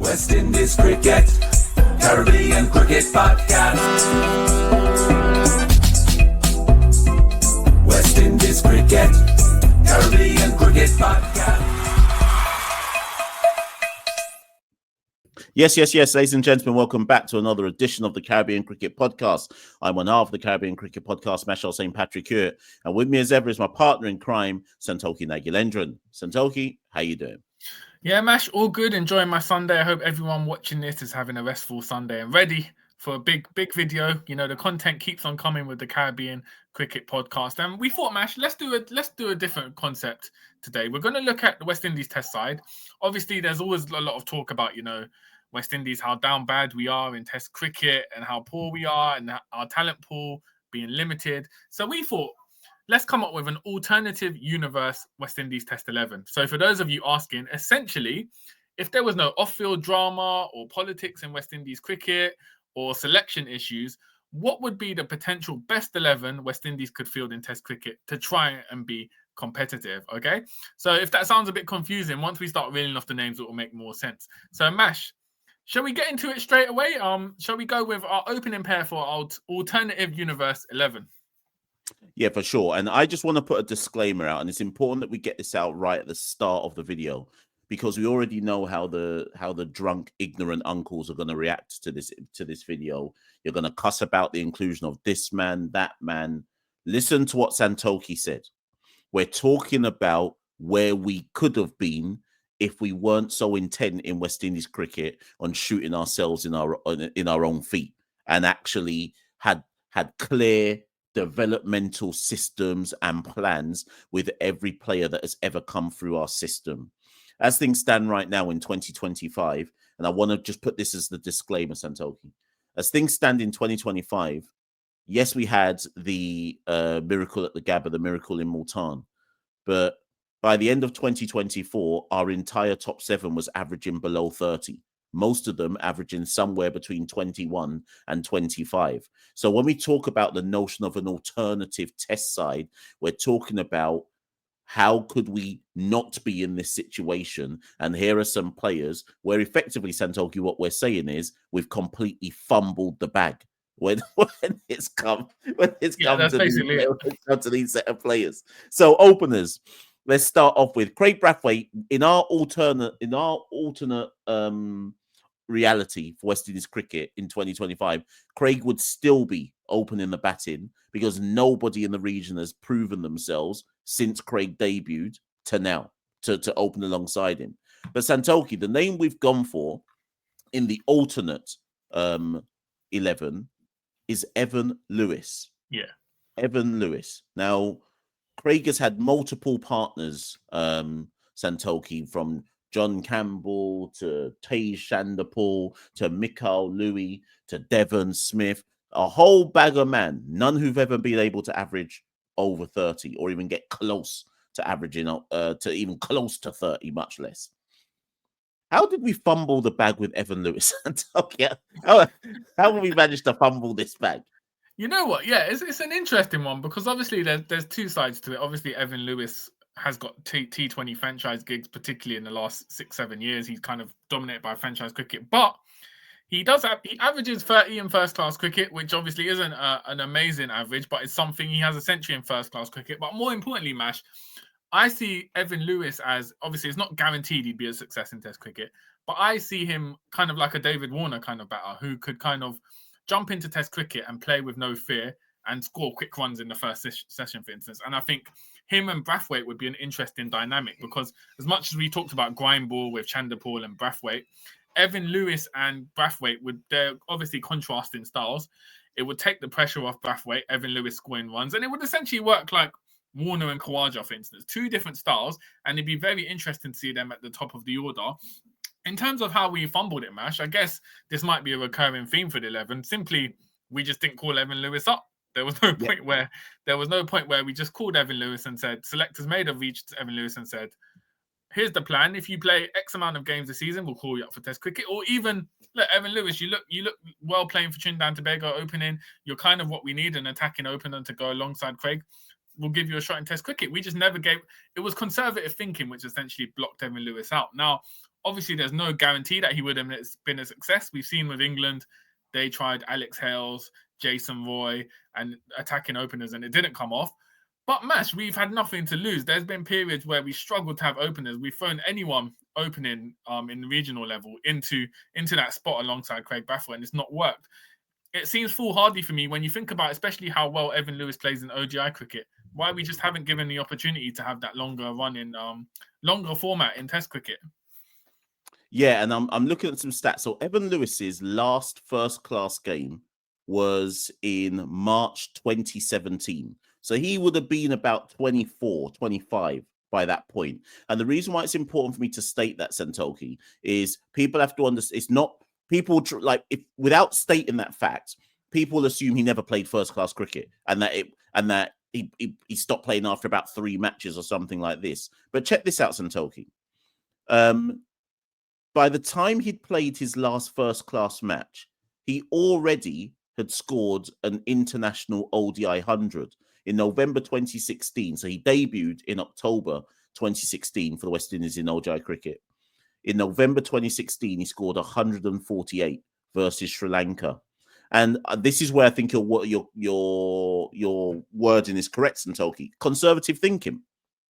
West Indies Cricket, Caribbean Cricket Podcast. West Indies Cricket, Caribbean Cricket Podcast. Yes, ladies and gentlemen, welcome back to another edition of the Caribbean Cricket Podcast. I'm one half of the Caribbean Cricket Podcast, Machel and Santokie, and with me as ever is my partner in crime, Santokie Nagilendran. Santokie, how you doing? Yeah, Mash, all good. Enjoying my Sunday. I hope everyone watching this is having a restful Sunday and ready for a big video. You know, the content keeps on coming with the Caribbean Cricket Podcast, and we thought, Mash, let's do a different concept today. We're going to look at the West Indies Test side. Obviously, there's always a lot of talk about, you know, West Indies, how down bad we are in Test cricket and how poor we are and our talent pool being limited. So we thought, let's come up with an alternative universe West Indies Test 11. So for those of you asking, essentially, if there was no off-field drama or politics in West Indies cricket or selection issues, what would be the potential best 11 West Indies could field in Test cricket to try and be competitive, okay? So if that sounds a bit confusing, once we start reeling off the names, it will make more sense. So Mash, shall we get into it straight away? Shall we go with our opening pair for our alternative universe 11? Yeah, for sure. And I just want to put a disclaimer out, and it's important that we get this out right at the start of the video, because we already know how the drunk, ignorant uncles are going to react to this video. You're going to cuss about the inclusion of this man, that man. Listen to what Santokie said. We're talking about where we could have been if we weren't so intent in West Indies cricket on shooting ourselves in our own feet, and actually had clear developmental systems and plans with every player that has ever come through our system. As things stand right now in 2025, and I want to just put this as the disclaimer, Santokie. As things stand in 2025, yes, we had the miracle at the Gabba, the miracle in Multan, but by the end of 2024, our entire top 7 was averaging below 30. Most of them averaging somewhere between 21 and 25. So when we talk about the notion of an alternative test side, we're talking about how could we not be in this situation? And here are some players where effectively, Santokie, what we're saying is we've completely fumbled the bag when it's come to these set of players. So openers. Let's start off with Craig Brathwaite. In our alternate reality for West Indies cricket in 2025, Craig would still be opening the batting because nobody in the region has proven themselves since Craig debuted to now to open alongside him. But Santokie, the name we've gone for in the alternate 11 is Evan Lewis. Yeah, Evan Lewis. Now, Craig has had multiple partners, Santokie, from John Campbell to Tej Chanderpaul to Mikael Louis to Devon Smith, a whole bag of man, none who've ever been able to average over 30 or even get close to averaging to even close to 30, much less. How did we fumble the bag with Evan Lewis? Santokie, how have we managed to fumble this bag? You know what? Yeah, it's an interesting one because obviously there's two sides to it. Obviously, Evan Lewis has got T20 franchise gigs, particularly in the last 6-7 years. He's kind of dominated by franchise cricket, but he averages 30 in first class cricket, which obviously isn't an amazing average, but it's something. He has a century in first class cricket. But more importantly, Mash, I see Evan Lewis as, obviously it's not guaranteed he'd be a success in Test cricket, but I see him kind of like a David Warner kind of batter who could kind of jump into Test cricket and play with no fear and score quick runs in the first session, for instance. And I think him and Brathwaite would be an interesting dynamic because as much as we talked about grind ball with Chanderpaul and Brathwaite, Evan Lewis and Brathwaite they're obviously contrasting styles. It would take the pressure off Brathwaite, Evan Lewis scoring runs, and it would essentially work like Warner and Khawaja, for instance, two different styles, and it'd be very interesting to see them at the top of the order. In terms of how we fumbled it, Mash, I guess this might be a recurring theme for the 11. Simply, we just didn't call Evan Lewis up. There was no point where we just called Evan Lewis and said, selectors may have reached Evan Lewis and said, here's the plan. If you play X amount of games this season, we'll call you up for Test cricket. Or even, look, Evan Lewis, you look well playing for Trinidad and Tobago opening. You're kind of what we need, an attacking opener to go alongside Craig. We'll give you a shot in Test cricket. We just never gave. It was conservative thinking, which essentially blocked Evan Lewis out. Now, obviously there's no guarantee that he would have been a success. We've seen with England, they tried Alex Hales, Jason Roy, and attacking openers, and it didn't come off. But Mash, we've had nothing to lose. There's been periods where we struggled to have openers. We've thrown anyone opening in the regional level into that spot alongside Craig Brathwaite, and it's not worked. It seems foolhardy for me when you think about, especially how well Evan Lewis plays in ODI cricket, why we just haven't given the opportunity to have that longer run in longer format in Test cricket. Yeah, and I'm looking at some stats. So Evan Lewis's last first-class game was in March 2017. So he would have been about 24, 25 by that point. And the reason why it's important for me to state that, Santokie, is people have to understand. It's not people like if without stating that fact, people assume he never played first-class cricket and that he stopped playing after about 3 matches or something like this. But check this out, Santokie. By the time he'd played his last first-class match, he already had scored an international ODI 100 in November 2016. So he debuted in October 2016 for the West Indies in ODI cricket. In November 2016, he scored 148 versus Sri Lanka. And this is where I think your wording is correct, Santokie. Conservative thinking.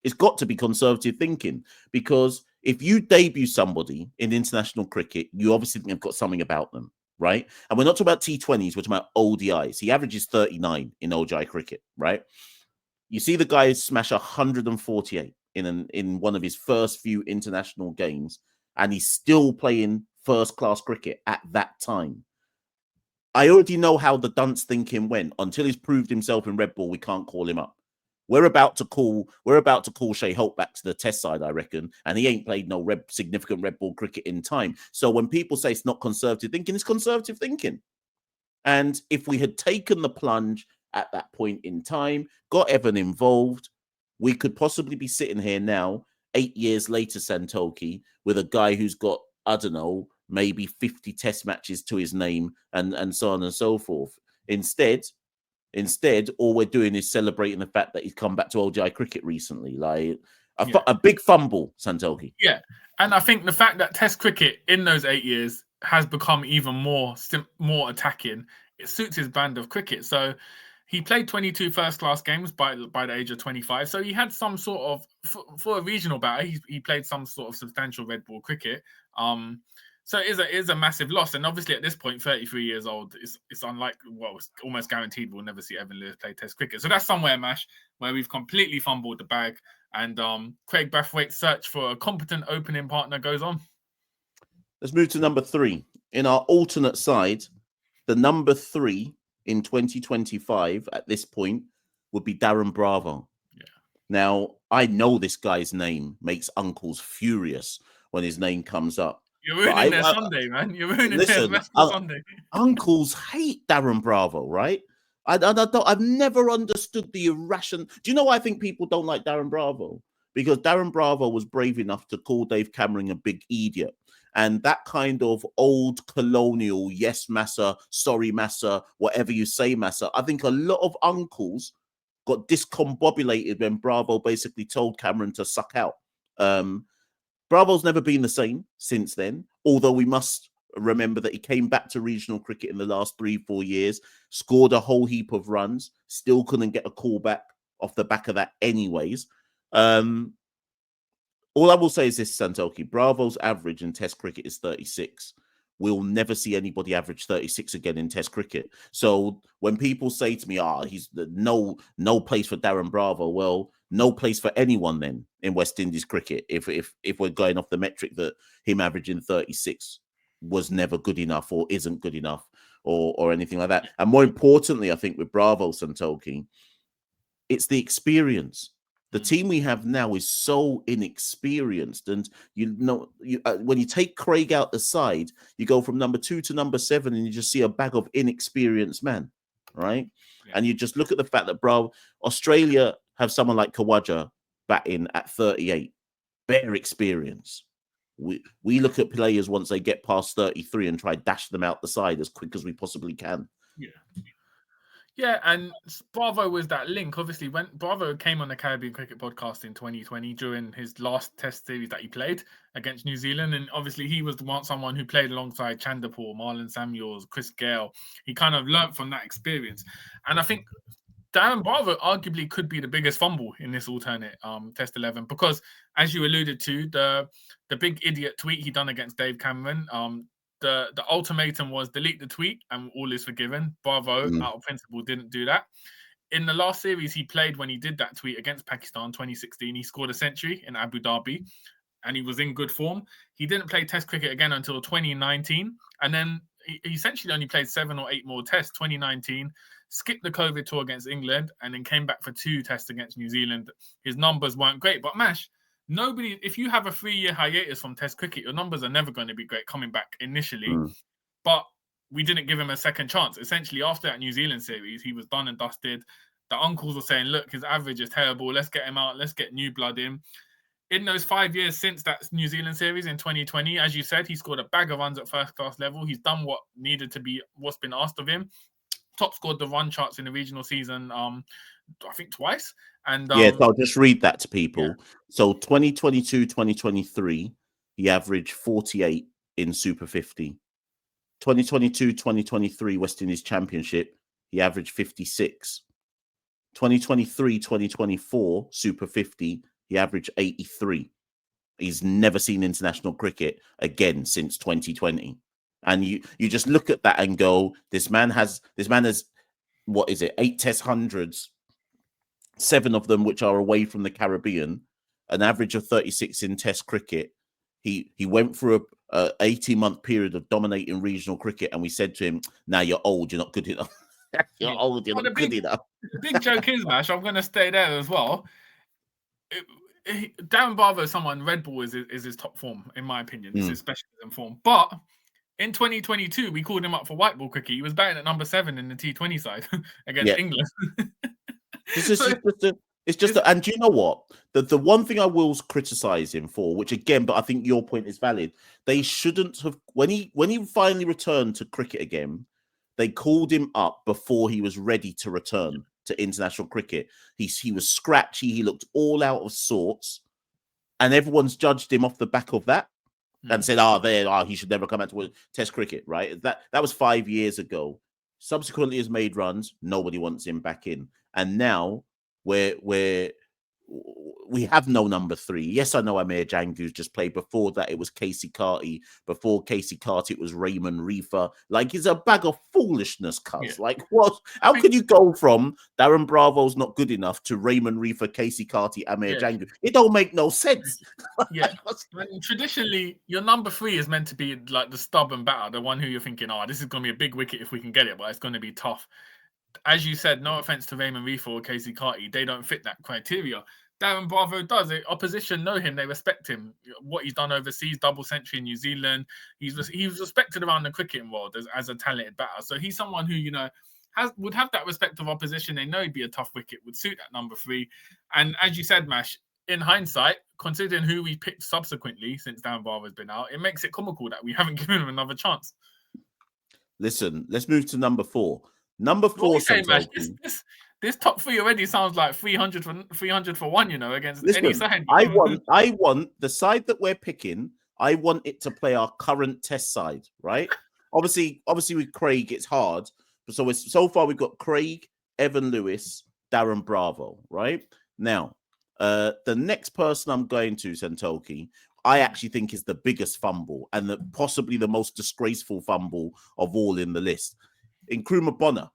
It's got to be conservative thinking, because if you debut somebody in international cricket, you obviously have got something about them, right? And we're not talking about T20s, we're talking about ODIs. He averages 39 in ODI cricket, right? You see the guy smash 148 in one of his first few international games, and he's still playing first-class cricket at that time. I already know how the dunce thinking went. Until he's proved himself in red ball, we can't call him up. We're about to call Shai Holt back to the Test side, I reckon, and he ain't played no significant red ball cricket in time. So when people say it's not conservative thinking, it's conservative thinking. And if we had taken the plunge at that point in time, got Evan involved, we could possibly be sitting here now, 8 years later, Santokie, with a guy who's got, I don't know, maybe 50 Test matches to his name and so on and so forth. Instead, all we're doing is celebrating the fact that he's come back to ODI cricket recently. Like a big fumble, Santokie. Yeah, and I think the fact that Test cricket in those 8 years has become even more attacking, it suits his brand of cricket. So he played 22 first-class games by the age of 25. So he had some sort of, for a regional batter, he played some sort of substantial red ball cricket. So it is a massive loss. And obviously at this point, 33 years old, it's unlikely, well, it's almost guaranteed we'll never see Evan Lewis play Test cricket. So that's somewhere, Mash, where we've completely fumbled the bag. And Craig Brathwaite's search for a competent opening partner goes on. Let's move to number 3. In our alternate side, the number 3 in 2025 at this point would be Darren Bravo. Yeah. Now, I know this guy's name makes uncles furious when his name comes up. You're ruining their Sunday, man. You're ruining their rest of Sunday. Uncles hate Darren Bravo, right? I've never understood the irrational. Do you know why I think people don't like Darren Bravo? Because Darren Bravo was brave enough to call Dave Cameron a big idiot. And that kind of old colonial, yes, massa, sorry, massa, whatever you say, massa. I think a lot of uncles got discombobulated when Bravo basically told Cameron to suck out. Bravo's never been the same since then, although we must remember that he came back to regional cricket in the last 3-4 years, scored a whole heap of runs, still couldn't get a call back off the back of that anyways. All I will say is this, Santokie, Bravo's average in Test cricket is 36. We'll never see anybody average 36 again in Test cricket. So when people say to me, he's no place for Darren Bravo, well, no place for anyone then in West Indies cricket. If we're going off the metric that him averaging 36 was never good enough or isn't good enough or anything like that. And more importantly, I think with Bravo, Santokie, it's the experience. The team we have now is so inexperienced, and when you take Craig out the side, you go from number 2 to number 7, and you just see a bag of inexperienced men, right? Yeah. And you just look at the fact that Australia have someone like Khawaja batting at 38, bare experience. We look at players once they get past 33 and try dash them out the side as quick as we possibly can. Yeah. Yeah, and Bravo was that link. Obviously, when Bravo came on the Caribbean Cricket Podcast in 2020 during his last Test series that he played against New Zealand, and obviously he was someone who played alongside Chanderpaul, Marlon Samuels, Chris Gale. He kind of learnt from that experience, and I think Darren Bravo arguably could be the biggest fumble in this alternate Test 11 because, as you alluded to, the big idiot tweet he done against Dave Cameron. The ultimatum was delete the tweet and all is forgiven. Bravo, out of principle, didn't do that. In the last series he played when he did that tweet against Pakistan 2016, he scored a century in Abu Dhabi and he was in good form. He didn't play Test cricket again until 2019. And then he essentially only played 7 or 8 more tests, 2019, skipped the COVID tour against England and then came back for 2 tests against New Zealand. His numbers weren't great, but Mash, if you have a 3-year hiatus from Test cricket, your numbers are never going to be great coming back initially. But we didn't give him a second chance. Essentially, after that New Zealand series, he was done and dusted. The uncles were saying, look, his average is terrible. Let's get him out. Let's get new blood in. In those 5 years since that New Zealand series in 2020, as you said, he scored a bag of runs at first-class level. He's done what's been asked of him. Top scored the run charts in the regional season, I think twice. And so I'll just read that to people. Yeah. So 2022, 2023, he averaged 48 in Super 50. 2022, 2023 West Indies Championship, he averaged 56. 2023, 2024 Super 50, he averaged 83. He's never seen international cricket again since 2020. And you just look at that and go, this man has what is it, 8 Test hundreds, 7 of them which are away from the Caribbean, an average of 36 in Test cricket. He went through a 18-month period of dominating regional cricket, and we said to him, "Now you're old, you're not good enough. You're old, you're not good enough." The big joke is, Mash, I'm going to stay there as well. Darren Bravo is someone, Red Ball is his top form, in my opinion. It's his specialism form. But in 2022, we called him up for white ball cricket. He was batting at number 7 in the T20 side against England. And do you know what? The one thing I will criticize him for, which again, but I think your point is valid, they shouldn't have, when he finally returned to cricket again, they called him up before he was ready to return to international cricket. He was scratchy, he looked all out of sorts, and everyone's judged him off the back of that and said, he should never come out to Test cricket, right? That was 5 years ago. Subsequently has made runs, nobody wants him back in. And now we have no number 3. Yes, I know Amir Jangu's just played. Before that, it was Casey Carty. Before Casey Carty, it was Raymond Reefer. Like, it's a bag of foolishness, cuz. Yeah. Like, what? How can you go from Darren Bravo's not good enough to Raymond Reefer, Casey Carty, Amir Jangu? It don't make no sense. Yeah. And traditionally, your number 3 is meant to be like the stubborn batter, the one who you're thinking, this is going to be a big wicket if we can get it, but it's going to be tough. As you said, no offense to Raymond Reefer or Casey Carty, they don't fit that criteria. Darren Bravo does. The opposition know him, they respect him. What he's done overseas, double century in New Zealand, he's respected around the cricketing world as a talented batter. So he's someone who, would have that respect of opposition. They know he'd be a tough wicket, would suit that number 3. And as you said, Mash, in hindsight, considering who we picked subsequently since Darren Bravo's been out, it makes it comical that we haven't given him another chance. Listen, let's move to number 4. Number 4, this top 3 already sounds like 300 for 1, against any side. I want the side that we're picking. I want it to play our current Test side, right? obviously with Craig, it's hard. But so far we've got Craig, Evan Lewis, Darren Bravo, right? Now, the next person I'm going to, Santokie, I actually think is the biggest fumble and possibly the most disgraceful fumble of all in the list. Nkrumah Bonner,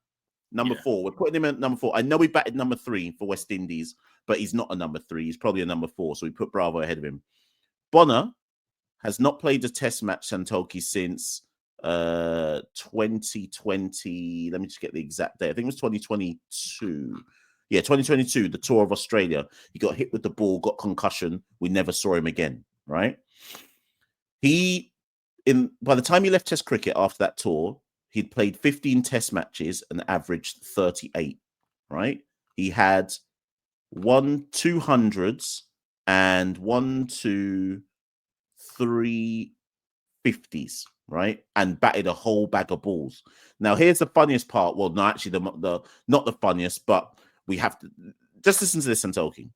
number 4. We're putting him at number 4. I know he batted number 3 for West Indies, but he's not a number 3. He's probably a number 4, so we put Bravo ahead of him. Bonner has not played a Test match, Santokie, since 2020. Let me just get the exact date. I think it was 2022. Yeah, 2022, the Tour of Australia. He got hit with the ball, got concussion. We never saw him again, right? By the time he left Test cricket after that tour, he'd played 15 Test matches and averaged 38, right? He had 1 200s and 1, 2, 3, 50s, right? And batted a whole bag of balls. Now, here's the funniest part. Well, no, actually, the not the funniest, but we have to just listen to this, Santokie.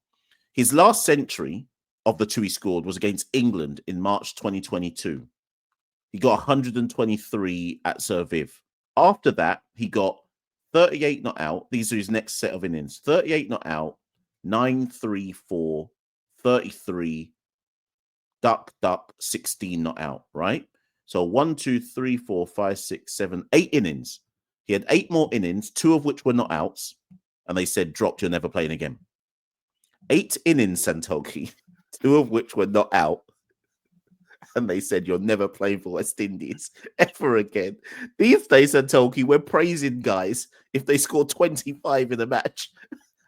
His last century of the two he scored was against England in March 2022. He got 123 at Sir Viv. After that, he got 38 not out. These are his next set of innings. 38 not out, 9-3-4, 33, duck, 16 not out, right? So 1, 2, 3, 4, 5, 6, 7, 8 innings. He had 8 more innings, 2 of which were not outs, and they said, dropped, you're never playing again. 8 innings, Santokie, 2 of which were not out, and they said, you're never playing for West Indies ever again. These days, Santokie, we're praising guys if they score 25 in a match.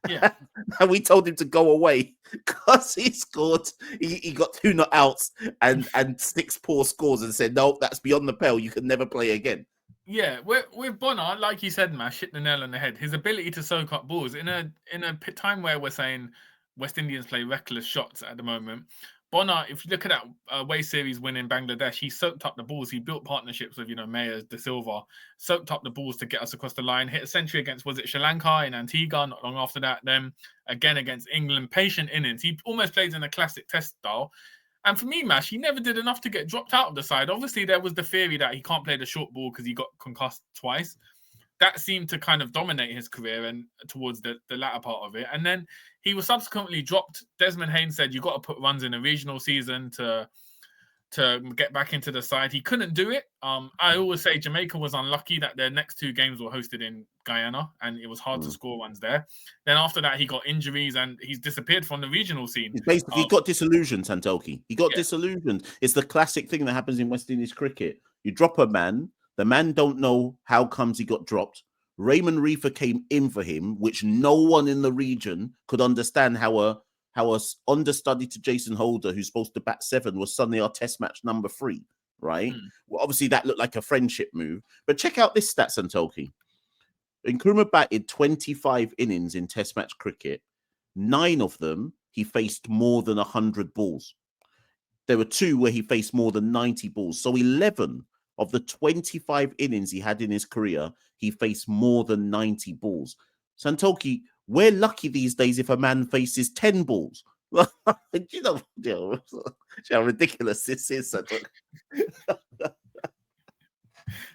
Yeah. And we told him to go away because he scored. He got 2 not outs and 6 poor scores and said, no, that's beyond the pale. You can never play again. Yeah, with Bonner, like you said, Mash, hit the nail on the head. His ability to soak up balls in a time where we're saying West Indians play reckless shots at the moment. Bonner, if you look at that away series win in Bangladesh, he soaked up the balls. He built partnerships with, Mayers, De Silva, soaked up the balls to get us across the line. Hit a century against, was it Sri Lanka in Antigua? Not long after that, then again against England. Patient innings. He almost plays in a classic test style. And for me, Mash, he never did enough to get dropped out of the side. Obviously, there was the theory that he can't play the short ball because he got concussed twice. That seemed to kind of dominate his career and towards the latter part of it. And then he was subsequently dropped. Desmond Haynes said, you got to put runs in a regional season to get back into the side. He couldn't do it. I always say Jamaica was unlucky that their next 2 games were hosted in Guyana and it was hard to score runs there. Then after that, he got injuries and he's disappeared from the regional scene. He got disillusioned, Santokie. He got disillusioned. It's the classic thing that happens in West Indies cricket. You drop a man, the man don't know how comes he got dropped. Raymond Reefer came in for him, which no one in the region could understand how a understudy to Jason Holder, who's supposed to bat 7, was suddenly our test match number 3, right? Well, obviously, that looked like a friendship move. But check out this stat, Santokie. Nkrumah batted 25 innings in test match cricket. 9 of them, he faced more than 100 balls. There were 2 where he faced more than 90 balls. So 11 of the 25 innings he had in his career, he faced more than 90 balls. Santokie, we're lucky these days if a man faces 10 balls. you know how ridiculous this is, Santokie.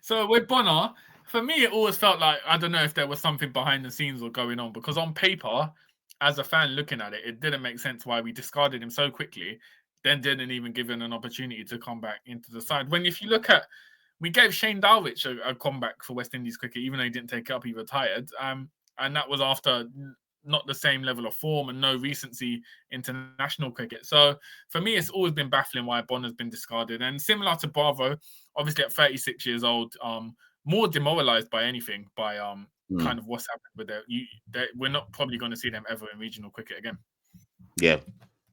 So with Bonner, for me, it always felt like, I don't know if there was something behind the scenes or going on, because on paper, as a fan looking at it, it didn't make sense why we discarded him so quickly, then didn't even give him an opportunity to come back into the side. When if you look at, we gave Shane Dulwich a comeback for West Indies cricket, even though he didn't take it up, he retired. And that was after not the same level of form and no recency international cricket. So for me, it's always been baffling why Bonner's been discarded. And similar to Bravo, obviously at 36 years old, more demoralized by anything, by kind of what's happened with it. We're not probably going to see them ever in regional cricket again. Yeah.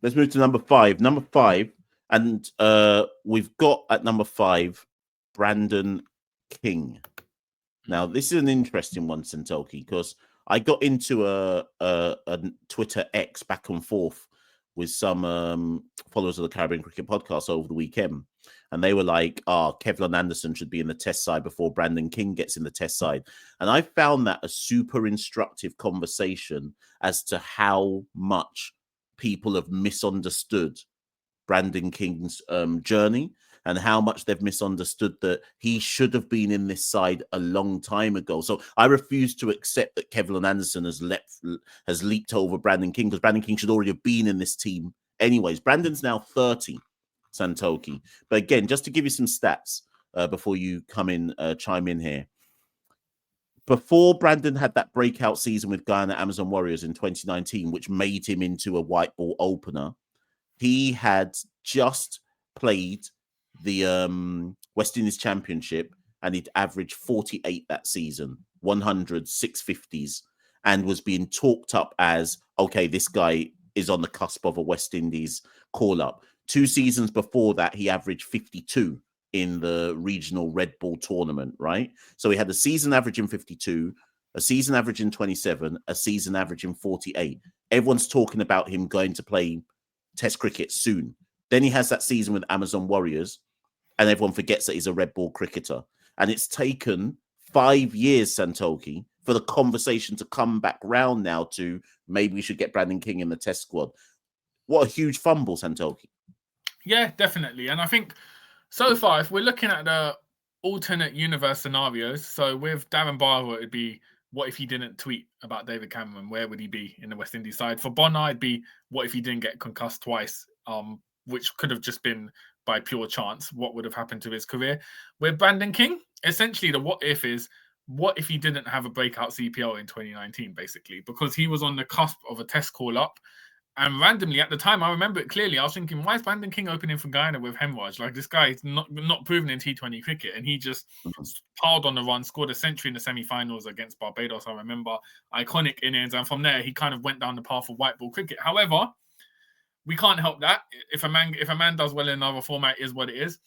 Let's move to number 5. Number 5, and we've got at number 5, Brandon King. Now, this is an interesting one, Santokie, because I got into a Twitter X back and forth with some followers of the Caribbean Cricket Podcast over the weekend. And they were like, Kevlin Anderson should be in the test side before Brandon King gets in the test side. And I found that a super instructive conversation as to how much people have misunderstood Brandon King's journey and how much they've misunderstood that he should have been in this side a long time ago. So I refuse to accept that Kevlin Anderson has leaped over Brandon King, because Brandon King should already have been in this team anyways. Brandon's now 30, Santokie. But again, just to give you some stats before you chime in here. Before Brandon had that breakout season with Guyana Amazon Warriors in 2019, which made him into a white ball opener, he had just played the West Indies Championship and he'd averaged 48 that season, 100, 650s, and was being talked up as, okay, this guy is on the cusp of a West Indies call-up. 2 seasons before that, he averaged 52 in the regional Red Bull tournament, right? So he had a season average in 52, a season average in 27, a season average in 48. Everyone's talking about him going to play Test cricket soon. Then he has that season with Amazon Warriors, and everyone forgets that he's a red ball cricketer. And it's taken 5 years, Santokie, for the conversation to come back round now to maybe we should get Brandon King in the Test squad. What a huge fumble, Santokie. Yeah, definitely. And I think so far, if we're looking at the alternate universe scenarios, so with Darren Barber, it'd be what if he didn't tweet about David Cameron? Where would he be in the West Indies side? For Bonner, it'd be what if he didn't get concussed twice, which could have just been by pure chance. What would have happened to his career? With Brandon King, essentially the what if is what if he didn't have a breakout CPL in 2019, basically, because he was on the cusp of a Test call up. And randomly at the time, I remember it clearly. I was thinking, why is Brandon King opening for Guyana with hemorrhage? Like, this guy is not proven in T20 cricket, and he just piled on the run, scored a century in the semi-finals against Barbados. I remember, iconic innings, and from there he kind of went down the path of white ball cricket. However, we can't help that. If a man does well in another format, it is what it is.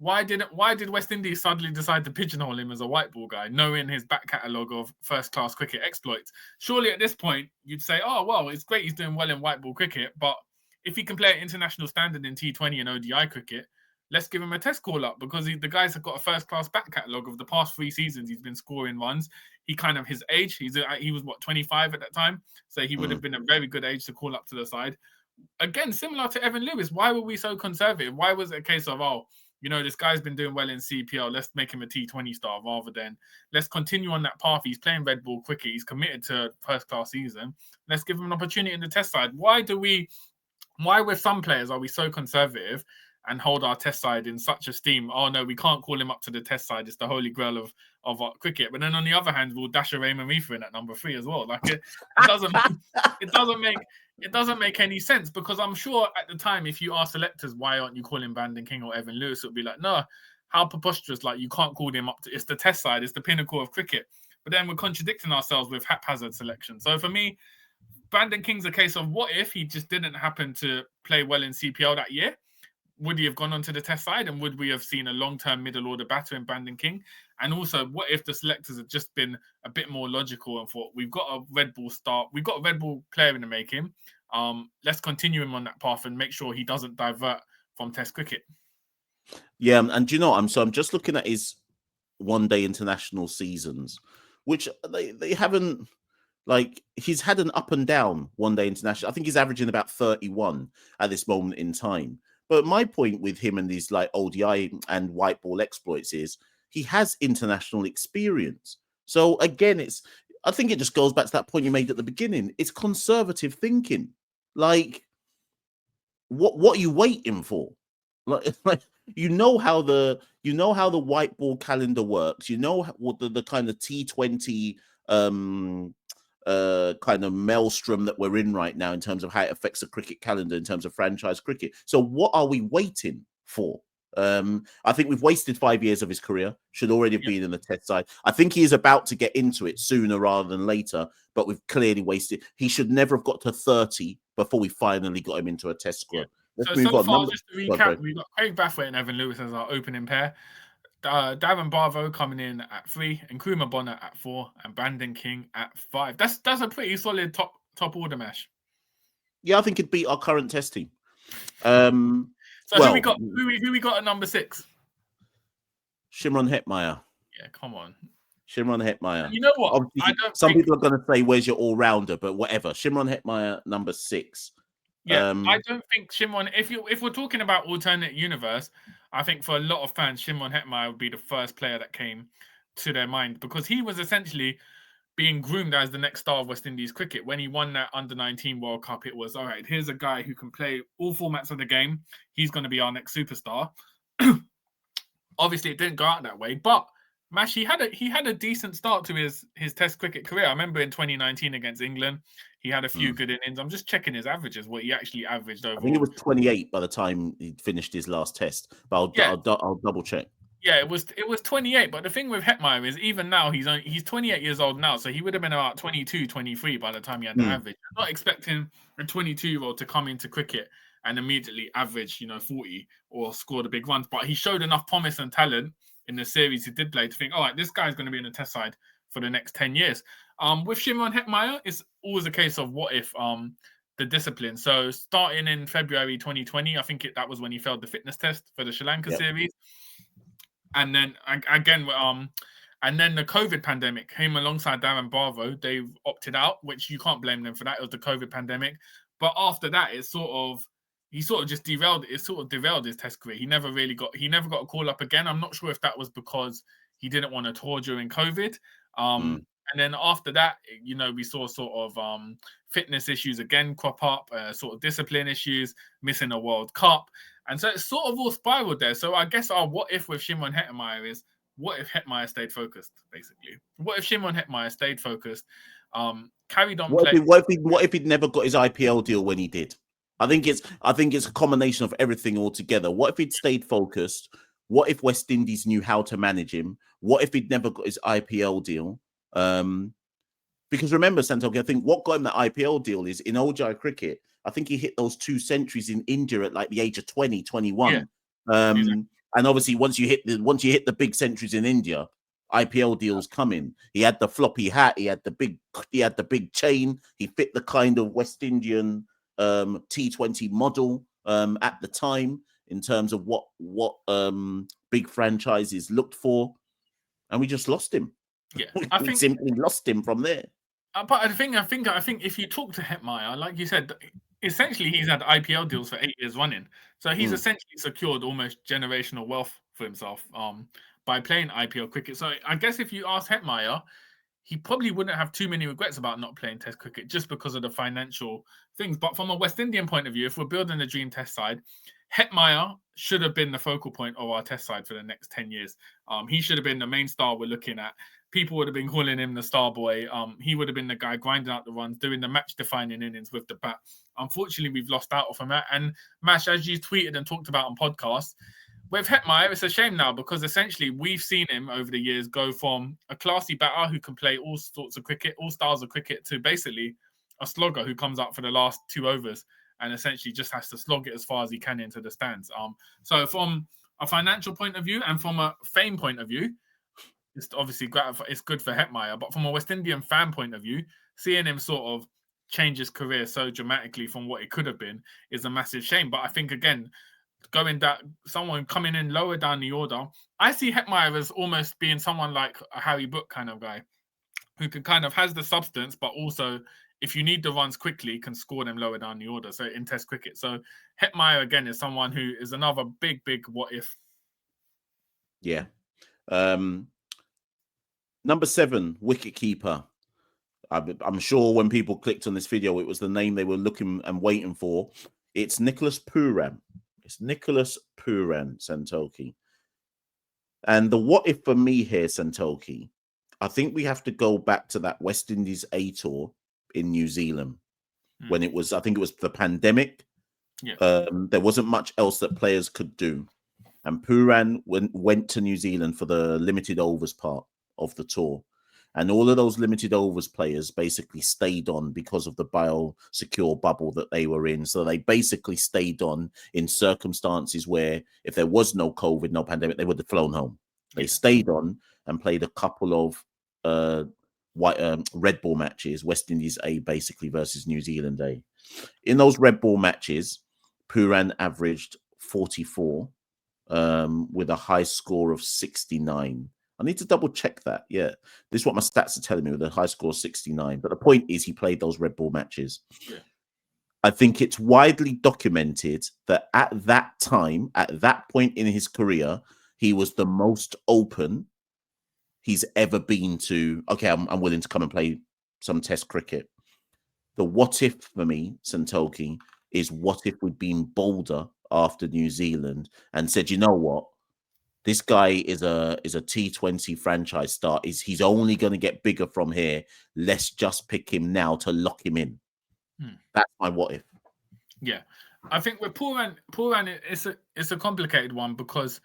Why did West Indies suddenly decide to pigeonhole him as a white ball guy, knowing his back catalogue of first-class cricket exploits? Surely at this point, you'd say, oh, well, it's great he's doing well in white ball cricket, but if he can play at international standard in T20 and ODI cricket, let's give him a Test call-up, because the guys have got a first-class back catalogue of the past 3 seasons. He's been scoring runs. He kind of, his age, he was, 25 at that time, so he would have been a very good age to call up to the side. Again, similar to Evan Lewis, why were we so conservative? Why was it a case of, this guy's been doing well in CPL, let's make him a T20 star, rather than let's continue on that path. He's playing red ball cricket. He's committed to first-class season. Let's give him an opportunity in the Test side. Why with some players are we so conservative and hold our Test side in such esteem? Oh, no, we can't call him up to the Test side. It's the holy grail of our cricket. But then on the other hand, we'll dash a Raymond Reefer in at number 3 as well. Like, it doesn't make any sense, because I'm sure at the time, if you ask selectors, why aren't you calling Brandon King or Evan Lewis, it would be like, no, how preposterous. Like, you can't call him up to, it's the Test side, it's the pinnacle of cricket. But then we're contradicting ourselves with haphazard selection. So for me, Brandon King's a case of what if he just didn't happen to play well in CPL that year? Would he have gone on to the Test side, and would we have seen a long-term middle-order batter in Brandon King? And also, what if the selectors had just been a bit more logical and thought, we've got a red ball start, we've got a red ball player in the making, let's continue him on that path and make sure he doesn't divert from Test cricket. Yeah, and do you know, I'm just looking at his one-day international seasons, which they haven't, like, he's had an up and down one-day international. I think he's averaging about 31 at this moment in time. But my point with him and these like ODI and white ball exploits is he has international experience. So again, I think it just goes back to that point you made at the beginning. It's conservative thinking. Like, what are you waiting for? Like you know how the white ball calendar works. You know what the kind of T20 kind of maelstrom that we're in right now in terms of how it affects the cricket calendar in terms of franchise cricket. So what are we waiting for? I think we've wasted 5 years of his career. Should already have been in the Test side. I think he is about to get into it sooner rather than later, but we've clearly wasted. He should never have got to 30 before we finally got him into a Test squad. Let's move on. Far, just to recap, we've got Craig Brathwaite and Evan Lewis as our opening pair. Darren Barvo coming in at 3, and Nkrumah Bonner at 4, and Brandon King at 5. That's a pretty solid top order mash. Yeah, I think it'd beat our current Test team. So who we got at number 6? Shimron Hetmyer. Yeah, come on. Shimron Hetmyer. And you know what? Some people are going to say, "Where's your all-rounder?" But whatever. Shimron Hetmyer, number 6. Yeah, I don't think Shimron. If we're talking about alternate universe, I think for a lot of fans, Shimron Hetmyer would be the first player that came to their mind, because he was essentially being groomed as the next star of West Indies cricket. When he won that Under-19 World Cup, it was, all right, here's a guy who can play all formats of the game. He's going to be our next superstar. Obviously, it didn't go out that way, but Mash, he had a decent start to his Test cricket career. I remember in 2019 against England, he had a few good innings. I'm just checking his averages, what he actually averaged overall. I think it was 28 by the time he finished his last Test, but I'll double check. Yeah, it was 28. But the thing with Hetmyer is, even now he's 28 years old now, so he would have been about 22, 23 by the time he had the average. I'm not expecting a 22-year-old to come into cricket and immediately average 40 or score the big runs, but he showed enough promise and talent in the series he did play to think, all right, this guy's going to be in the Test side for the next 10 years. With Shimron Hetmyer, it's always a case of what if the discipline. So starting in February 2020, I think that was when he failed the fitness test for the Sri Lanka series. And then again, and then the COVID pandemic came alongside Darren Bravo. They've opted out, which you can't blame them for that. It was the COVID pandemic. But after that, he sort of just derailed. It sort of derailed his test career. He never got a call up again. I'm not sure if that was because he didn't want to tour during COVID. And then after that, we saw sort of fitness issues again crop up, sort of discipline issues, missing a World Cup. And so it's sort of all spiraled there. So I guess our what if with Shimon Hetmyer is, what if Hetmyer stayed focused, basically? What if Shimon Hetmyer stayed focused, carried on playing? What if he'd never got his IPL deal when he did? I think it's a combination of everything altogether. What if he'd stayed focused? What if West Indies knew how to manage him? What if he'd never got his IPL deal? Because remember, Santokie, I think what got him that IPL deal is in ODI cricket, I think he hit those 2 centuries in India at like the age of 20, 21. Yeah, exactly. And obviously, once you hit the big centuries in India, IPL deals come in. He had the floppy hat, he had the big chain, he fit the kind of West Indian T20 model at the time in terms of what big franchises looked for, and we just lost him. Yeah, we simply lost him from there. But I think if you talk to Hetmyer, like you said, essentially he's had IPL deals for 8 years running. So he's essentially secured almost generational wealth for himself by playing IPL cricket. So I guess if you ask Hetmyer, he probably wouldn't have too many regrets about not playing Test cricket just because of the financial things. But from a West Indian point of view, if we're building a dream Test side, Hetmyer should have been the focal point of our Test side for the next 10 years. He should have been the main star we're looking at. People would have been calling him the star boy. He would have been the guy grinding out the runs, doing the match-defining innings with the bat. Unfortunately, we've lost out on that. And Mash, as you tweeted and talked about on podcasts, with Hetmyer, it's a shame now because essentially we've seen him over the years go from a classy batter who can play all sorts of cricket, all styles of cricket, to basically a slogger who comes up for the last 2 overs and essentially just has to slog it as far as he can into the stands. So from a financial point of view and from a fame point of view, it's obviously it's good for Hetmyer. But from a West Indian fan point of view, seeing him sort of change his career so dramatically from what it could have been is a massive shame. But I think, again, someone coming in lower down the order, I see Hetmyer as almost being someone like a Harry Book kind of guy who can kind of has the substance, but also if you need the runs quickly, can score them lower down the order. So in Test cricket, so Hetmyer again is someone who is another big what if. Yeah. Number 7, wicketkeeper. I'm sure when people clicked on this video, it was the name they were looking and waiting for. It's Nicholas Pooran. It's Nicholas Pooran, Santokie. And the what if for me here, Santokie, I think we have to go back to that West Indies A tour in New Zealand when I think it was the pandemic. Yeah. There wasn't much else that players could do. And Pooran went to New Zealand for the limited overs part of the tour. And all of those limited overs players basically stayed on because of the biosecure bubble that they were in. So they basically stayed on in circumstances where if there was no COVID, no pandemic, they would have flown home. They stayed on and played a couple of red ball matches, West Indies A basically versus New Zealand A. In those red ball matches, Pooran averaged 44 with a high score of 69. I need to double check that. Yeah, this is what my stats are telling me with a high score of 69. But the point is he played those red ball matches. Yeah. I think it's widely documented that at that time, at that point in his career, he was the most open he's ever been to, okay, I'm willing to come and play some Test cricket. The what if for me, Santokie, is what if we'd been bolder after New Zealand and said, you know what? This guy is a T20 franchise star. He's only going to get bigger from here. Let's just pick him now to lock him in. That's my what if. Yeah, I think with Pooran, it's a complicated one because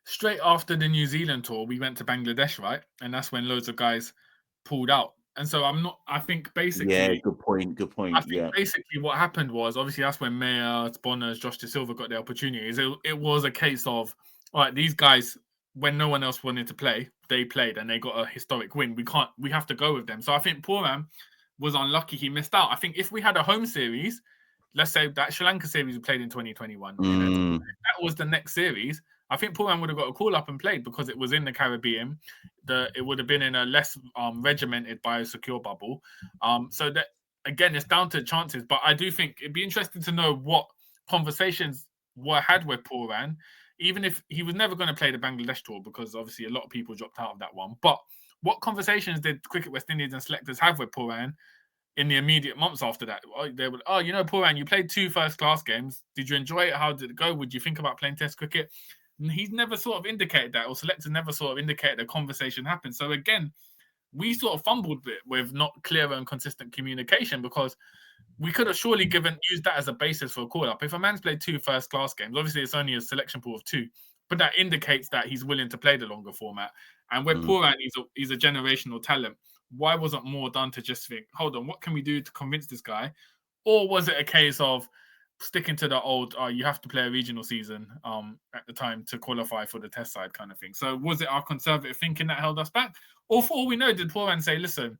straight after the New Zealand tour, we went to Bangladesh, right? And that's when loads of guys pulled out. And so I think basically... Yeah, good point. I think basically what happened was, obviously that's when Mayer, Bonners, Josh De Silva got their opportunities. It was a case of, all right, these guys, when no one else wanted to play, they played and they got a historic win. We have to go with them. So I think Pooran was unlucky he missed out. I think if we had a home series, let's say that Sri Lanka series we played in 2021, if that was the next series, I think Pooran would have got a call up and played because it was in the Caribbean. It would have been in a less regimented biosecure bubble. So that again, it's down to chances. But I do think it'd be interesting to know what conversations were had with Pooran, even if he was never going to play the Bangladesh tour, because obviously a lot of people dropped out of that one. But what conversations did Cricket West Indies and selectors have with Pooran in the immediate months after that? They would, Pooran, you played 2 first-class games. Did you enjoy it? How did it go? Would you think about playing Test cricket? And he's never sort of indicated that, or selectors never sort of indicated a conversation happened. So again, we sort of fumbled with not clear and consistent communication, because we could have surely used that as a basis for a call-up. If a man's played 2 first-class games, obviously it's only a selection pool of 2, but that indicates that he's willing to play the longer format. And with Pooran, he's a generational talent. Why wasn't more done to just think, hold on, what can we do to convince this guy? Or was it a case of sticking to the old, you have to play a regional season at the time to qualify for the Test side kind of thing? So was it our conservative thinking that held us back? Or for all we know, did Pooran say, listen,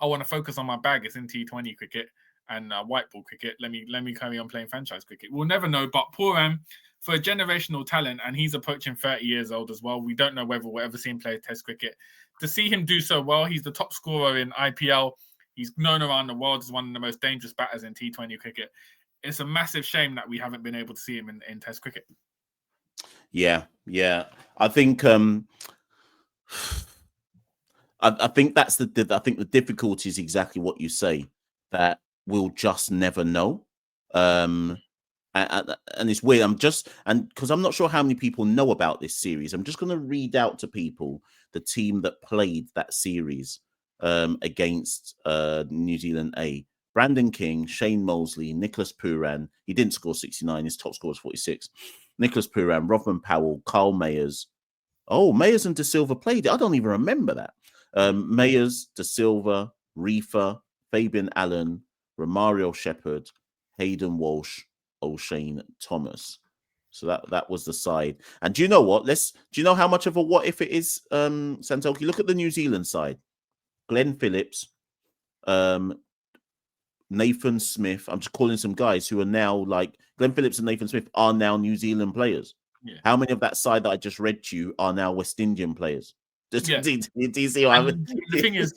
I want to focus on my bag. It's in T20 cricket and white ball cricket. Let me carry on playing franchise cricket. We'll never know. But Pooran, for a generational talent, and he's approaching 30 years old as well. We don't know whether we'll ever see him play Test cricket. To see him do so well, he's the top scorer in IPL. He's known around the world as one of the most dangerous batters in T20 cricket. It's a massive shame that we haven't been able to see him in Test cricket. Yeah. I think I think that's I think the difficulty is exactly what you say, that we'll just never know. And it's weird. Because I'm not sure how many people know about this series. I'm just going to read out to people the team that played that series against New Zealand A. Brandon King, Shane Mosley, Nicholas Pooran. He didn't score 69. His top score was 46. Nicholas Pooran, Rodman Powell, Carl Mayers. Oh, Mayers and De Silva played it. I don't even remember that. Mayers, De Silva, Reefer, Fabian Allen, Romario Shepherd, Hayden Walsh, O'Shane Thomas. So that was the side. And do you know what? Do you know how much of a what if it is, Santokie? Look at the New Zealand side. Glenn Phillips, Nathan Smith. I'm just calling some guys who are now, like, Glenn Phillips and Nathan Smith are now New Zealand players. Yeah. How many of that side that I just read to you are now West Indian players? Do you see what I mean? The thing is,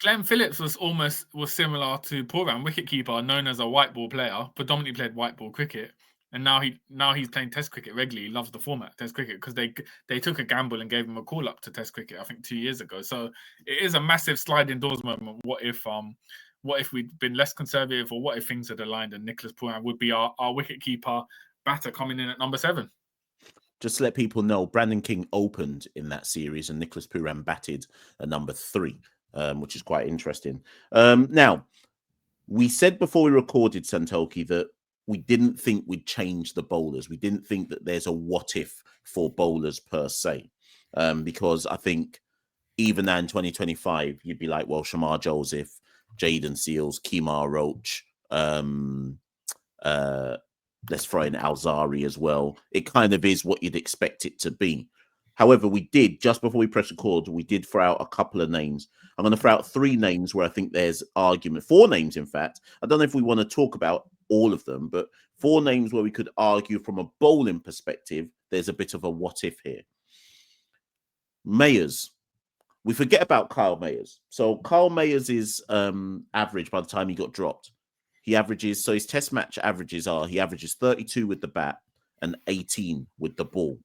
Glenn Phillips was similar to Pooran, wicketkeeper, known as a white ball player, predominantly played white ball cricket, and now he's playing Test cricket regularly. He loves the format Test cricket, because they took a gamble and gave him a call up to Test cricket, I think 2 years ago. So it is a massive sliding doors moment. What if we'd been less conservative, or what if things had aligned and Nicholas Pooran would be our wicketkeeper batter coming in at number 7? Just to let people know, Brandon King opened in that series and Nicholas Pooran batted at number 3, which is quite interesting. Now, we said before we recorded, Santokie, that we didn't think we'd change the bowlers. We didn't think that there's a what if for bowlers per se, because I think even now in 2025, you'd be like, well, Shamar Joseph, Jaden Seals, Kemar Roach, let's throw in Alzari as well. It kind of is what you'd expect it to be. However, we did, just before we press record, we did throw out a couple of names. I'm going to throw out 3 names where I think there's argument. 4 names, in fact. I don't know if we want to talk about all of them, but 4 names where we could argue from a bowling perspective, there's a bit of a what if here. Mayers. We forget about Kyle Mayers. So Kyle Mayers is average by the time he got dropped. He averages, so his Test match averages he averages 32 with the bat and 18 with the ball.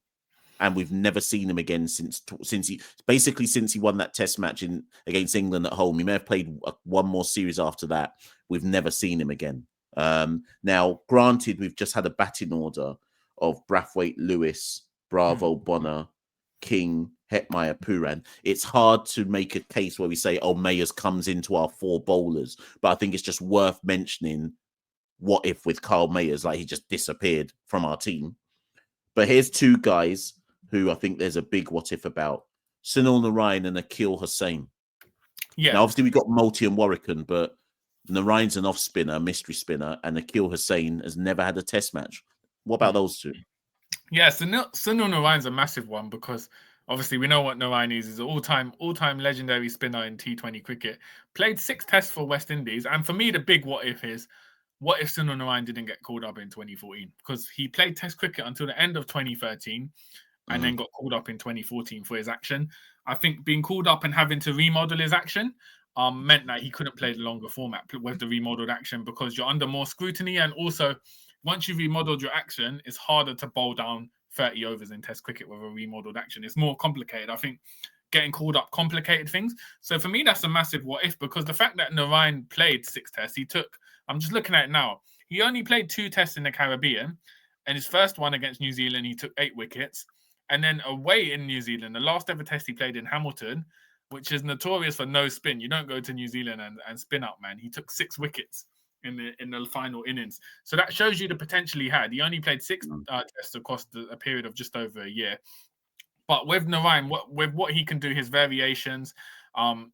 And we've never seen him again since he won that Test match against England at home. He may have played one more series after that. We've never seen him again. Now, granted, we've just had a batting order of Brathwaite, Lewis, Bravo, Bonner, King, Hetmeyer, Pooran. It's hard to make a case where we say, oh, Mayers comes into our 4 bowlers. But I think it's just worth mentioning what if with Carl Mayers, like he just disappeared from our team. But here's 2 guys who I think there's a big what if about. Sunil Narayan and Akil Hussain. Yeah. Now, obviously, we've got Multi and Warwican, but Narayan's an off spinner, mystery spinner, and Akil Hussain has never had a Test match. What about those 2? Yeah, Sunil Narayan's a massive one, because obviously we know what Narayan is. He's an all-time legendary spinner in T20 cricket. Played 6 tests for West Indies. And for me, the big what if is, what if Sunil Narayan didn't get called up in 2014? Because he played Test cricket until the end of 2013 and then got called up in 2014 for his action. I think being called up and having to remodel his action meant that he couldn't play the longer format with the remodeled action because you're under more scrutiny. And also, once you've remodeled your action, it's harder to bowl down 30 overs in Test cricket with a remodeled action. It's more complicated. I think getting called up complicated things. So for me, that's a massive what if, because the fact that Narayan played 6 tests, I'm just looking at it now, he only played 2 tests in the Caribbean, and his first one against New Zealand, he took 8 wickets. And then away in New Zealand, the last ever test he played in Hamilton, which is notorious for no spin. You don't go to New Zealand and spin out, man. He took 6 wickets in the final innings. So that shows you the potential he had. He only played 6 tests across a period of just over a year. But with Narayan, with what he can do, his variations,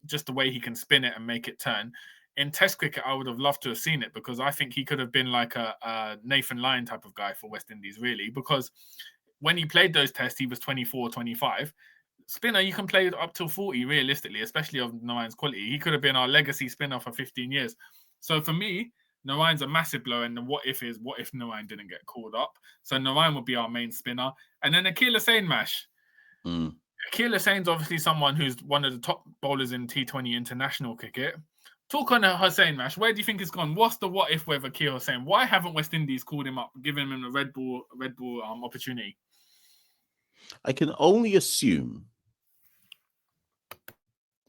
just the way he can spin it and make it turn. In Test cricket, I would have loved to have seen it because I think he could have been like a Nathan Lyon type of guy for West Indies, really. Because when he played those tests, he was 24, 25. Spinner, you can play up till 40, realistically, especially of Narayan's quality. He could have been our legacy spinner for 15 years. So for me, Narayan's a massive blow, and the what if Narayan didn't get called up? So Narayan would be our main spinner. And then Akeal Hussain, Mash. Akeal Hussain's obviously someone who's one of the top bowlers in T20 international cricket. Talk on Hussain, Mash. Where do you think it's gone? What's the what if with Akeal Hussain? Why haven't West Indies called him up, given him a red ball opportunity? I can only assume.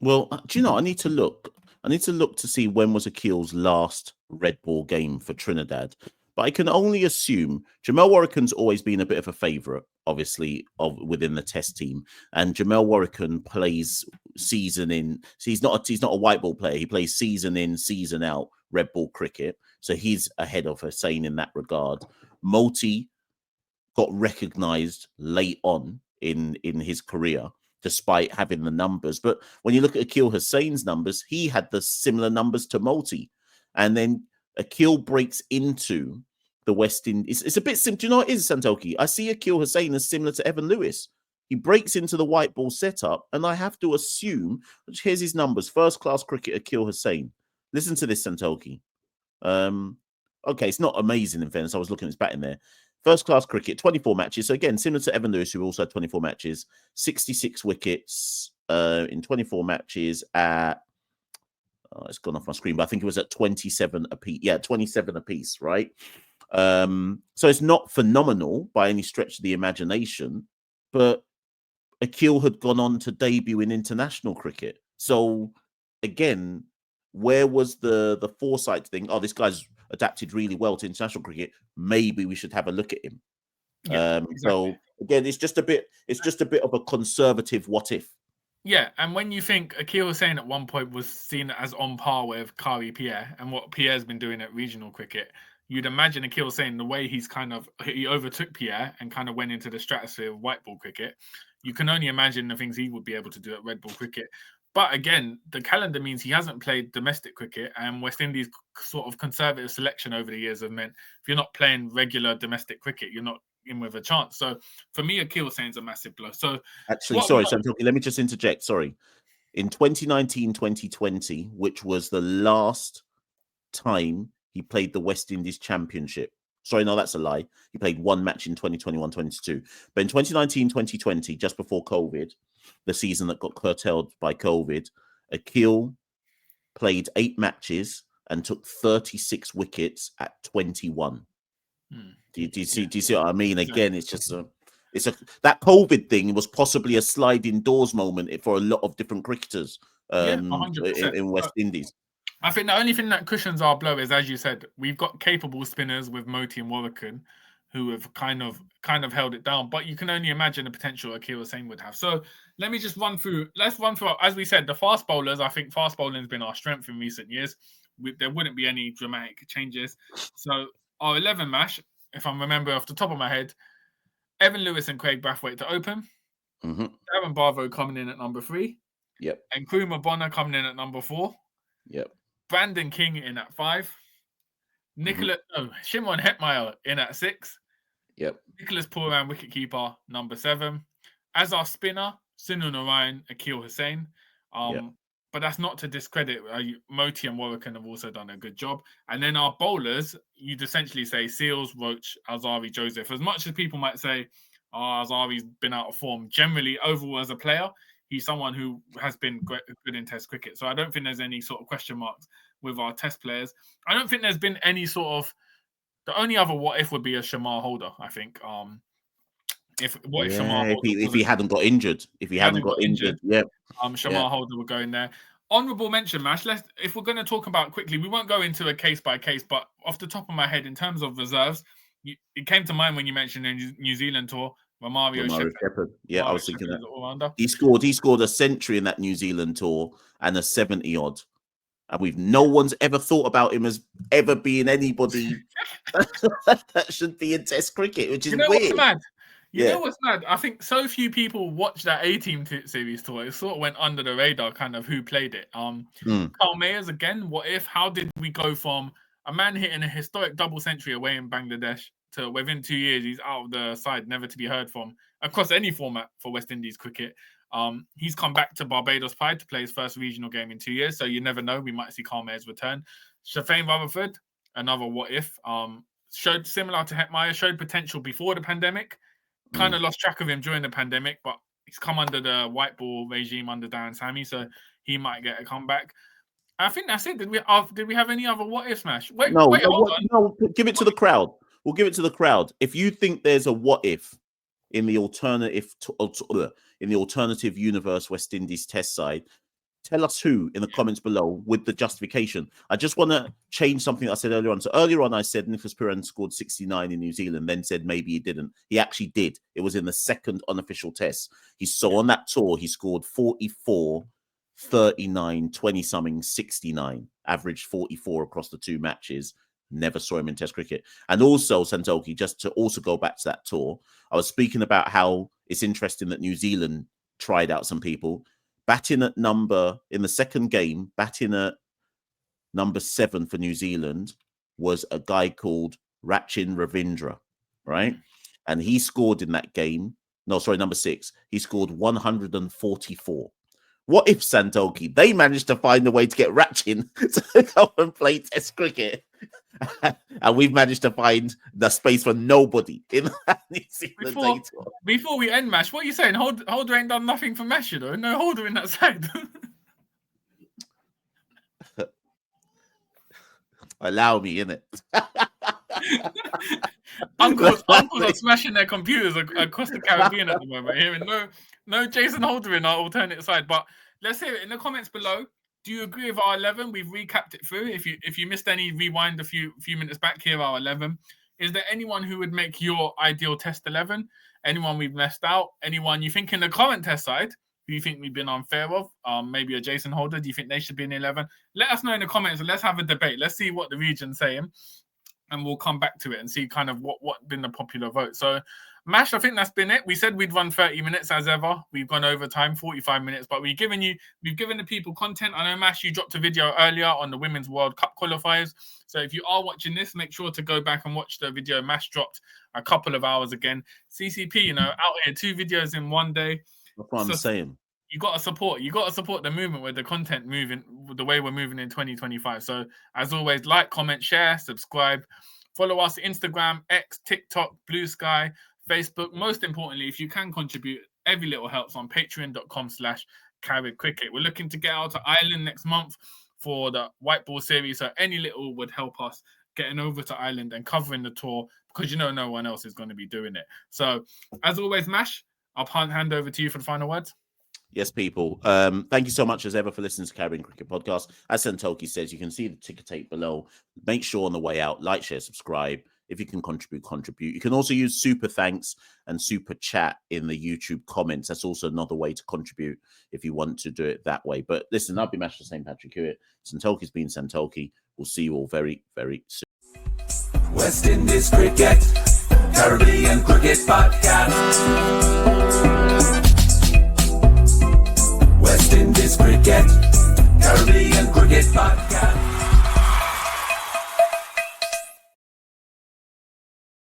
Well, do you know? I need to look. I need to look to see when was Akeal's last red ball game for Trinidad. But I can only assume Jamel Warrican's always been a bit of a favourite, obviously, within the Test team. And Jamel Warrican plays season in. So he's not a white ball player. He plays season in, season out red ball cricket. So he's ahead of Hussain in that regard. Moti got recognised late on in his career, despite having the numbers. But when you look at Akeal Hussain's numbers, he had the similar numbers to Moti. And then Akeal breaks into the West Indies. It's a bit simple. Do you know what it is, Santokie? I see Akeal Hussain as similar to Evan Lewis. He breaks into the white ball setup, and I have to assume, here's his numbers, first-class cricket Akeal Hussain. Listen to this, Santokie. Okay, it's not amazing in fairness. I was looking at his batting there. First-class cricket, 24 matches. So again, similar to Evan Lewis, who also had 24 matches, 66 wickets in 24 matches at... Oh, it's gone off my screen, but I think it was at 27 apiece. Yeah, 27 apiece, right? So it's not phenomenal by any stretch of the imagination, but Akeal had gone on to debut in international cricket. So again, where was the foresight thing? Oh, this guy's adapted really well to international cricket. Maybe we should have a look at him. Yeah, exactly. So again, it's just a bit of a conservative what if. Yeah, and when you think Akeal Hussain at one point was seen as on par with Kari Pierre and what Pierre's been doing at regional cricket, you'd imagine Akeal Hussain, the way he overtook Pierre and kind of went into the stratosphere of white ball cricket, you can only imagine the things he would be able to do at red ball cricket. But again, the calendar means he hasn't played domestic cricket, and West Indies' sort of conservative selection over the years have meant if you're not playing regular domestic cricket, you're not in with a chance. So for me, Akeal Hussain's a massive blow. So actually, sorry, Santokie, let me just interject. Sorry. In 2019-2020, which was the last time he played the West Indies Championship. Sorry, no, that's a lie. He played one match in 2021-22. But in 2019-2020, just before COVID, the season that got curtailed by COVID, Akeal played 8 matches and took 36 wickets at 21. Do you see what I mean? Again, it's just that COVID thing was possibly a sliding doors moment for a lot of different cricketers in West Indies. I think the only thing that cushions our blow is, as you said, we've got capable spinners with Moti and Warrican who have kind of held it down. But you can only imagine the potential Akeal Hussain would have. So let me just run through. Let's run through, as we said, the fast bowlers. I think fast bowling has been our strength in recent years. There wouldn't be any dramatic changes. So our 11 mash, if I remember off the top of my head, Evan Lewis and Craig Brathwaite to open. Darren Barvo coming in at number 3. Yep. And Nkrumah Bonner coming in at number 4. Yep. Brandon King in at 5. Shimon Hetmyer in at 6. Yep. Nicholas Pooran, wicketkeeper, number 7. As our spinner, Sunil Narayan, Akeal Hussain. but that's not to discredit. Moti and Warwican have also done a good job. And then our bowlers, you'd essentially say Seals, Roach, Alzari, Joseph. As much as people might say, Alzari's been out of form, generally, overall as a player, he's someone who has been good in Test cricket. So I don't think there's any sort of question marks with our Test players. I don't think there's been any sort of... The only other what if would be a Shamar Holder, I think. If he hadn't got injured, Shamar Holder would go in there. Honourable mention, Mash. If we're going to talk about quickly, we won't go into a case by case, but off the top of my head, in terms of reserves, it came to mind when you mentioned the New Zealand tour, Mario Shepherd. Yeah, I was thinking that. He scored a century in that New Zealand tour and a 70 odd. And no one's ever thought about him as ever being anybody that should be in Test cricket, which is weird. What's mad? You know what's mad? I think so few people watched that A-Team series tour. It sort of went under the radar, kind of who played it. Carl Mayers again. What if? How did we go from a man hitting a historic double century away in Bangladesh to within 2 years he's out of the side, never to be heard from across any format for West Indies cricket? He's come back to Barbados Pride to play his first regional game in 2 years, so you never know. We might see Carl Mayers return. Shafane Rutherford, another what if. Showed similar to Hetmeyer, showed potential before the pandemic. Kind of lost track of him during the pandemic, but he's come under the white ball regime under Darren Sammy, so he might get a comeback. I think that's it. Did we have any other what if, Smash? No. Give it to the crowd. We'll give it to the crowd. If you think there's a what if in the alternative universe West Indies Test side, tell us who in the comments below with the justification. I just want to change something I said earlier on. So earlier on, I said Nicholas Pooran scored 69 in New Zealand, then said maybe he didn't. He actually did. It was in the second unofficial test. So on that tour, he scored 44, 39, 20-something, 69. Averaged 44 across the two matches. Never saw him in Test cricket. And also, Santokie, just to also go back to that tour, I was speaking about how it's interesting that New Zealand tried out some people. Batting at in the second game, batting at number 7 for New Zealand was a guy called Rachin Ravindra, right? And he scored in that game. No, sorry, number 6. He scored 144. What if, Santokie, they managed to find a way to get Rachin to go and play Test cricket? And we've managed to find the space for nobody in that New Zealand tour. Before we end, Mash, what are you saying? Holder ain't done nothing for Mash, you know? No Holder in that side. Allow me, innit? Uncles are smashing their computers across the Caribbean at the moment, hearing no Jason Holder in our alternate side. But let's hear it in the comments below. Do you agree with our 11? We've recapped it through. If you missed any, rewind a few minutes back. Here are our 11. Is there anyone who would make your ideal Test 11? Anyone we've messed out? Anyone you think in the current Test side who you think we've been unfair of? Maybe a Jason Holder. Do you think they should be in 11? Let us know in the comments and let's have a debate. Let's see what the region's saying, and we'll come back to it and see kind of what been the popular vote. So, Mash, I think that's been it. We said we'd run 30 minutes as ever. We've gone over time, 45 minutes, but we've given the people content. I know, Mash, you dropped a video earlier on the Women's World Cup qualifiers. So if you are watching this, make sure to go back and watch the video Mash dropped a couple of hours again. CCP, out here, 2 videos in one day. That's what I'm saying. You got to support the movement with the content moving, the way we're moving in 2025. So as always, like, comment, share, subscribe. Follow us Instagram, X, TikTok, Blue Sky, Facebook. Most importantly, if you can contribute, every little helps on patreon.com/carriedcricket. We're looking to get out to Ireland next month for the white ball series, so any little would help us getting over to Ireland and covering the tour, because no one else is going to be doing it. So as always, Mash, I'll hand over to you for the final words. Yes, people. Thank you so much as ever for listening to Caribbean Cricket Podcast. As Santokie says, you can see the ticker tape below. Make sure on the way out, like, share, subscribe. If you can contribute. You can also use super thanks and super chat in the YouTube comments. That's also another way to contribute if you want to do it that way. But listen, I've been Master St. Patrick Hewitt. Santokie's been Santokie. We'll see you all very, very soon. West Indies Cricket, Caribbean Cricket Podcast.